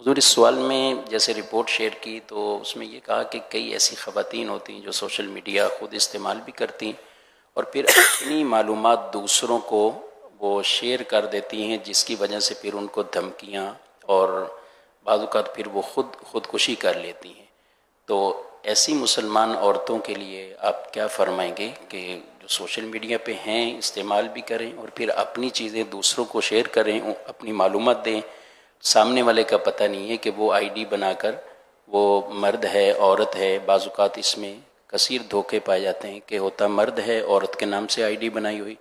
حضور اس سوال میں جیسے رپورٹ شیئر کی تو اس میں یہ کہا کہ کئی ایسی خواتین ہوتی ہیں جو سوشل میڈیا خود استعمال بھی کرتی ہیں اور پھر اپنی معلومات دوسروں کو وہ شیئر کر دیتی ہیں، جس کی وجہ سے پھر ان کو دھمکیاں اور بعض اوقات پھر وہ خودکشی کر لیتی ہیں۔ تو ایسی مسلمان عورتوں کے لیے آپ کیا فرمائیں گے کہ جو سوشل میڈیا پہ ہیں استعمال بھی کریں اور پھر اپنی چیزیں دوسروں کو شیئر کریں، اپنی معلومات دیں، سامنے والے کا پتہ نہیں ہے کہ وہ آئی ڈی بنا کر وہ مرد ہے عورت ہے، بعض اوقات اس میں کثیر دھوکے پائے جاتے ہیں کہ ہوتا مرد ہے عورت کے نام سے آئی ڈی بنائی ہوئی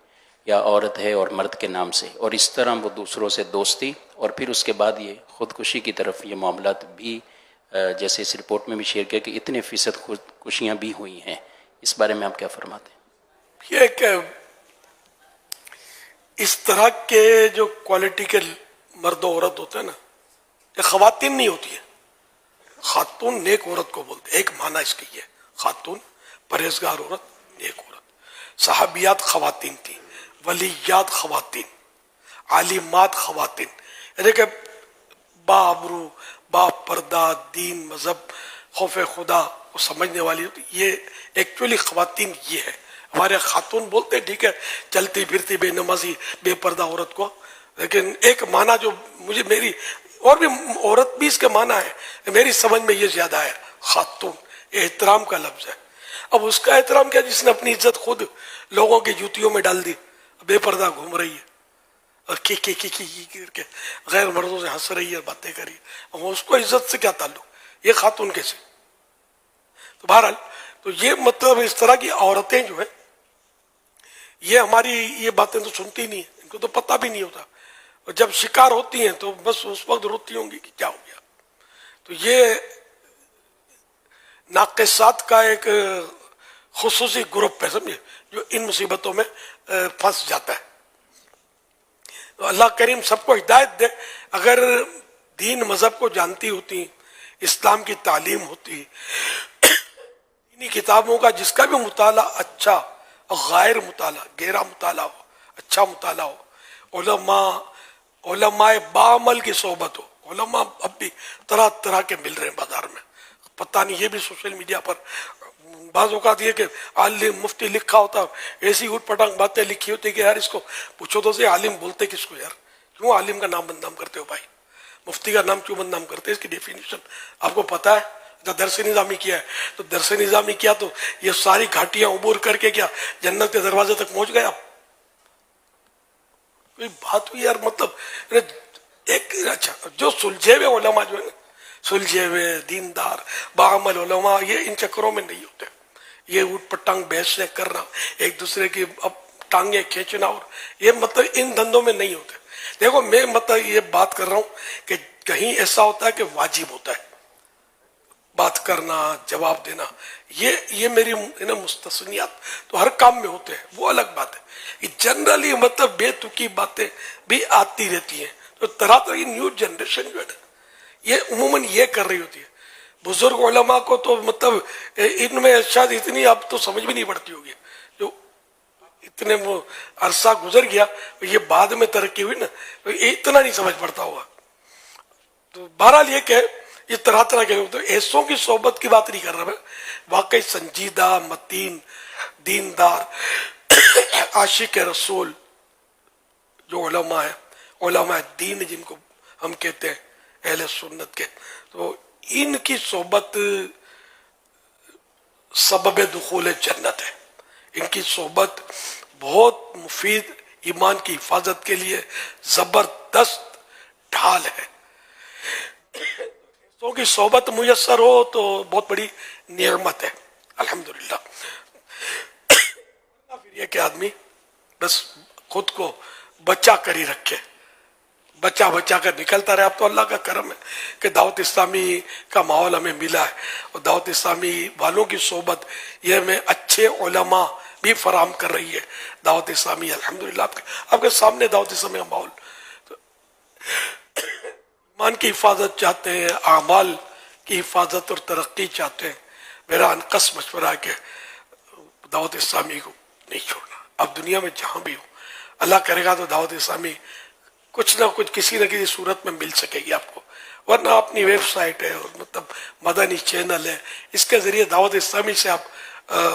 یا عورت ہے اور مرد کے نام سے، اور اس طرح وہ دوسروں سے دوستی اور پھر اس کے بعد یہ خودکشی کی طرف یہ معاملات بھی جیسے اس رپورٹ میں بھی شیئر کیا کہ اتنے فیصد خودکشیاں بھی ہوئی ہیں۔ اس بارے میں آپ کیا فرماتے ہیں؟ یہ کہ اس طرح کے جو کوالٹی کے مرد و عورت ہوتے ہیں نا، یہ خواتین نہیں ہوتی ہے، خاتون نیک عورت کو بولتے، ایک معنی اس کی ہے، خاتون پرہیزگار عورت، نیک عورت۔ صحابیات خواتین تھیں، ولیات خواتین، عالمات خواتین، یعنی کہ با ابرو، با پردہ، دین، مذہب، خوف خدا کو سمجھنے والی ہوتی۔ یہ ایکچولی خواتین یہ ہے۔ ہمارے خاتون بولتے ہیں ٹھیک ہے چلتی پھرتی بے نمازی بے پردہ عورت کو، لیکن ایک معنی جو مجھے میری اور بھی عورت بھی اس کے معنی ہے، میری سمجھ میں یہ زیادہ ہے، خاتون یہ احترام کا لفظ ہے۔ اب اس کا احترام کیا جس نے اپنی عزت خود لوگوں کی جوتیوں میں ڈال دی، بے پردہ گھوم رہی ہے اور کی کر کے غیر مردوں سے ہنس رہی ہے، باتیں کر رہی ہے، اس کو عزت سے کیا تعلق؟ یہ خاتون کیسے؟ تو بہرحال تو یہ مطلب اس طرح کی عورتیں جو ہیں یہ ہماری یہ باتیں تو سنتی نہیں ہیں، ان کو تو پتہ بھی نہیں ہوتا، اور جب شکار ہوتی ہیں تو بس اس وقت روتی ہوں گی کہ کیا ہو گیا۔ تو یہ ناقصات کا ایک خصوصی گروپ ہے، سمجھے، جو ان مصیبتوں میں پھنس جاتا ہے۔ تو اللہ کریم سب کو ہدایت دے۔ اگر دین مذہب کو جانتی ہوتی، اسلام کی تعلیم ہوتی، انہی کتابوں کا جس کا بھی مطالعہ اچھا اور غیر مطالعہ گہرا مطالعہ ہو، اچھا مطالعہ ہو، علماء بعمل کی صحبت ہو۔ علماء اب بھی طرح طرح کے مل رہے ہیں بازار میں، پتہ نہیں، یہ بھی سوشل میڈیا پر بعض اوقات یہ کہ عالم مفتی لکھا ہوتا، ایسی اوٹ پٹانگ باتیں لکھی ہوتی کہ یار اس کو پوچھو تو سے عالم بولتے کس کو یار؟ کیوں عالم کا نام بدنام کرتے ہو بھائی؟ مفتی کا نام کیوں بدنام کرتے؟ اس کی ڈیفینیشن آپ کو پتہ ہے؟ جب درس نظامی کیا ہے تو درس نظامی کیا تو یہ ساری گھاٹیاں عبور کر کے کیا جنت کے دروازے تک پہنچ گئے آپ؟ کوئی بات ہوئی یار، مطلب ایک اچھا جو سلجھے ہوئے علماء جو ہے نا، سلجھے ہوئے دیندار بعمل علماء، یہ ان چکروں میں نہیں ہوتے، یہ اوٹ پٹانگ بحثیں کرنا، ایک دوسرے کی اب ٹانگیں کھینچنا، اور یہ مطلب ان دھندوں میں نہیں ہوتے۔ دیکھو میں مطلب یہ بات کر رہا ہوں کہ کہیں ایسا ہوتا ہے کہ واجب ہوتا ہے بات کرنا، جواب دینا، یہ میری مستثنیات تو ہر کام میں ہوتے ہیں، وہ الگ بات ہے۔ یہ جنرلی مطلب بے تکی باتیں بھی آتی رہتی ہیں، تو طرح طرح کی نیو جنریشن جو ہے نا یہ عموماً یہ کر رہی ہوتی ہے۔ بزرگ علماء کو تو مطلب ان میں شاید اتنی اب تو سمجھ بھی نہیں پڑتی ہوگی، جو اتنے وہ عرصہ گزر گیا، یہ بعد میں ترقی ہوئی نا، تو یہ اتنا نہیں سمجھ پڑتا ہوگا۔ تو بہرحال یہ کہ یہ طرح طرح کے تو ایسوں کی صحبت کی بات نہیں کر رہا میں، واقعی سنجیدہ متین دیندار عاشق رسول جو علماء ہیں، علماء دین جن کو ہم کہتے ہیں اہل سنت کے، تو ان کی صحبت سبب دخول جنت ہے۔ ان کی صحبت بہت مفید، ایمان کی حفاظت کے لیے زبردست ڈھال ہے۔ تو کی صحبت میسر ہو تو بہت بڑی نعمت ہے، الحمدللہ۔ پھر یہ کہ آدمی بس خود کو بچا کر ہی رکھے، بچا کر نکلتا رہے۔ اب تو اللہ کا کرم ہے کہ دعوت اسلامی کا ماحول ہمیں ملا ہے، اور دعوت اسلامی والوں کی صحبت یہ ہمیں اچھے علماء بھی فراہم کر رہی ہے دعوت اسلامی، الحمدللہ۔ آپ کے سامنے دعوت اسلامی کا ماحول، ایمان کی حفاظت چاہتے ہیں، اعمال کی حفاظت اور ترقی چاہتے ہیں، میرا انقص مشورہ ہے کہ دعوت اسلامی کو نہیں چھوڑنا۔ اب دنیا میں جہاں بھی ہو، اللہ کرے گا تو دعوت اسلامی کچھ نہ کچھ کسی نہ کسی صورت میں مل سکے گی آپ کو، ورنہ اپنی ویب سائٹ ہے اور مطلب مدنی چینل ہے، اس کے ذریعے دعوت اسلامی سے آپ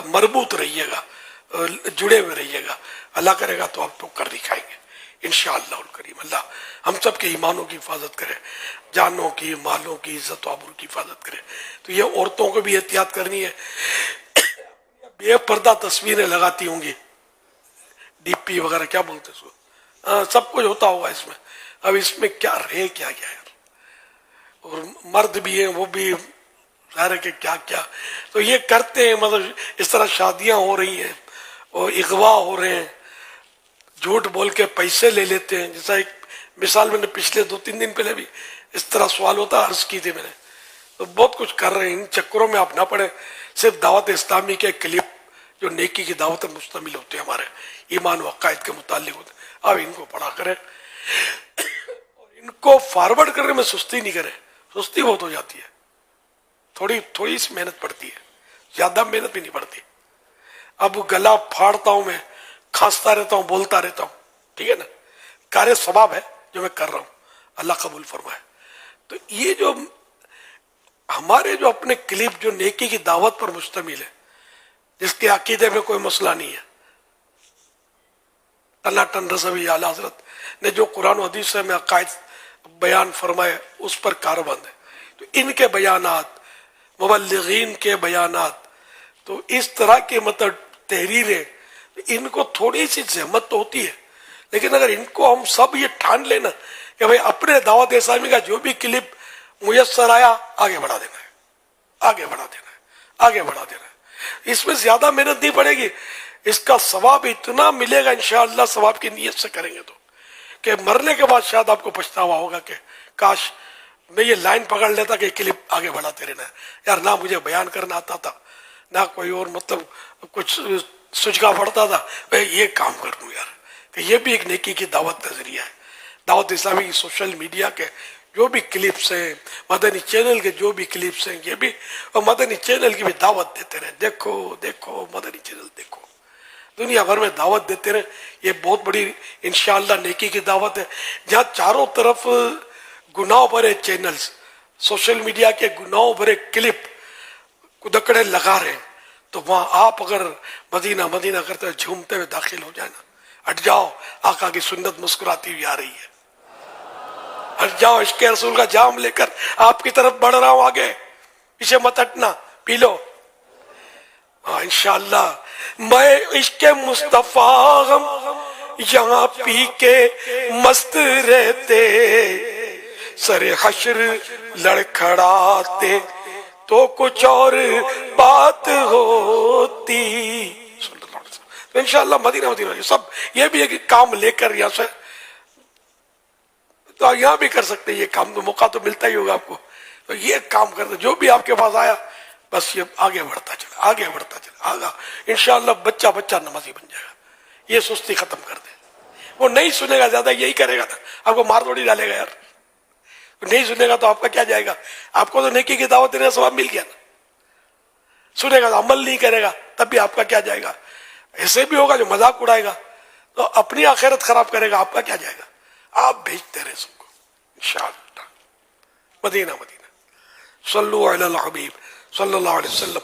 مربوط رہیے گا، جڑے ہوئے رہیے گا، اللہ کرے گا تو آپ تو کر دکھائیں گے انشاءاللہ الکریم۔ اللہ ہم سب کے ایمانوں کی حفاظت کرے، جانوں کی، مالوں کی، عزت و آبرو کی حفاظت کرے۔ تو یہ عورتوں کو بھی احتیاط کرنی ہے، بے پردہ تصویریں لگاتی ہوں گی، ڈی پی وغیرہ کیا بولتے ہیں اس کو، سب کچھ ہوتا ہوگا اس میں، اب اس میں کیا رہے کیا کیا ہے، اور مرد بھی ہیں وہ بھی ظاہر ہے کہ کیا کیا تو یہ کرتے ہیں، مطلب اس طرح شادیاں ہو رہی ہیں اور اغوا ہو رہے ہیں، جھوٹ بول کے پیسے لے لیتے ہیں۔ جیسا ایک مثال میں نے پچھلے 2-3 دن پہلے بھی اس طرح سوال ہوتا عرض کی تھی میں نے، تو بہت کچھ کر رہے ہیں، ان چکروں میں آپ نہ پڑے، صرف دعوت اسلامی کے کلپ جو نیکی کی دعوت مشتمل ہوتے ہیں، ہمارے ایمان و عقائد کے متعلق ہوتے ہیں، آپ ان کو پڑھا کریں اور ان کو فارورڈ کرنے میں سستی نہیں کریں، سستی بہت ہو جاتی ہے، تھوڑی سی محنت پڑتی ہے، زیادہ محنت بھی نہیں پڑتی۔ اب گلا پھاڑتا ہوں میں، کھانستا رہتا ہوں، بولتا رہتا ہوں، ٹھیک ہے نا، کار ثواب ہے جو میں کر رہا ہوں، اللہ قبول فرمائے۔ تو یہ جو ہمارے جو اپنے کلپ جو نیکی کی دعوت پر مشتمل ہے، جس کے عقیدے میں کوئی مسئلہ نہیں ہے، اللہ ٹن رضوی اعلیٰ حضرت نے جو قرآن و حدیث میں عقائد بیان فرمائے اس پر کاربند ہے، تو ان کے بیانات، مبلغین کے بیانات، تو اس طرح کے مطلب تحریریں، ان کو تھوڑی سی زحمت تو ہوتی ہے، لیکن اگر ان کو ہم سب یہ ٹھان لینا کہ بھئی اپنے دعوت اسلامی کا جو بھی کلپ میسر آیا آگے بڑھا دینا ہے، آگے بڑھا دینا ہے، آگے بڑھا دینا ہے، اس میں زیادہ محنت نہیں پڑے گی، اس کا ثواب اتنا ملے گا انشاءاللہ، ثواب کی نیت سے کریں گے تو، کہ مرنے کے بعد شاید آپ کو پچھتاوا ہوگا کہ کاش میں یہ لائن پکڑ لیتا کہ کلپ آگے بڑھاتے رہنا ہے، یار نہ مجھے بیان کرنا آتا تھا، نہ کوئی اور مطلب کچھ سجگا پڑتا تھا، میں یہ کام کر لوں یار، کہ یہ بھی ایک نیکی کی دعوت کا ذریعہ ہے۔ دعوت اسلامی کی سوشل میڈیا کے جو بھی کلپس ہیں، مدنی چینل کے جو بھی کلپس ہیں، یہ بھی، اور مدنی چینل کی بھی دعوت دیتے رہے، دیکھو دیکھو مدنی چینل دیکھو، دنیا بھر میں دعوت دیتے رہے، یہ بہت بڑی انشاءاللہ نیکی کی دعوت ہے۔ جہاں چاروں طرف گناہوں بھرے چینلز، سوشل میڈیا کے گناہوں بھرے کلپ کدکڑے لگا رہے ہیں، تو وہاں آپ اگر مدینہ مدینہ کرتے ہوئے جھومتے ہوئے داخل ہو جائے نا، ہٹ جاؤ، آقا کی سنت مسکراتی ہوئی آ رہی ہے، ہٹ جاؤ، عشق رسول کا جام لے کر آپ کی طرف بڑھ رہا ہوں، آگے پیچھے مت ہٹنا، پی لو، انشاءاللہ۔ میں عشق مصطفیٰ ہم یہاں پی کے مست رہتے، سر حشر لڑکھڑاتے تو کچھ اور بات ہوتی۔ تو انشاءاللہ مدینہ مدینہ سب یہ بھی ایک کام لے کر یہاں سے، تو یہاں بھی کر سکتے ہیں یہ کام، تو موقع تو ملتا ہی ہوگا آپ کو، تو یہ کام کرتے جو بھی آپ کے پاس آیا بس یہ آگے بڑھتا چلا، آگے بڑھتا چلا، آگا انشاءاللہ بچہ بچہ نمازی بن جائے گا۔ یہ سستی ختم کر دے، وہ نہیں سنے گا زیادہ، یہی کرے گا نا، آپ کو مار توڑی ڈالے گا یار، نہیں سنے گا تو آپ کا کیا جائے گا، آپ کو تو نیکی کی دعوت دینے کا ثواب مل گیا نا، سنے گا تو عمل نہیں کرے گا تب بھی آپ کا کیا جائے گا، ایسے بھی ہوگا جو مذاق اڑائے گا تو اپنی آخرت خراب کرے گا، آپ کا کیا جائے گا، آپ بھیجتے رہے سب کو انشاءاللہ۔ مدینہ مدینہ، صلو علی الحبیب صلی اللہ علیہ وسلم۔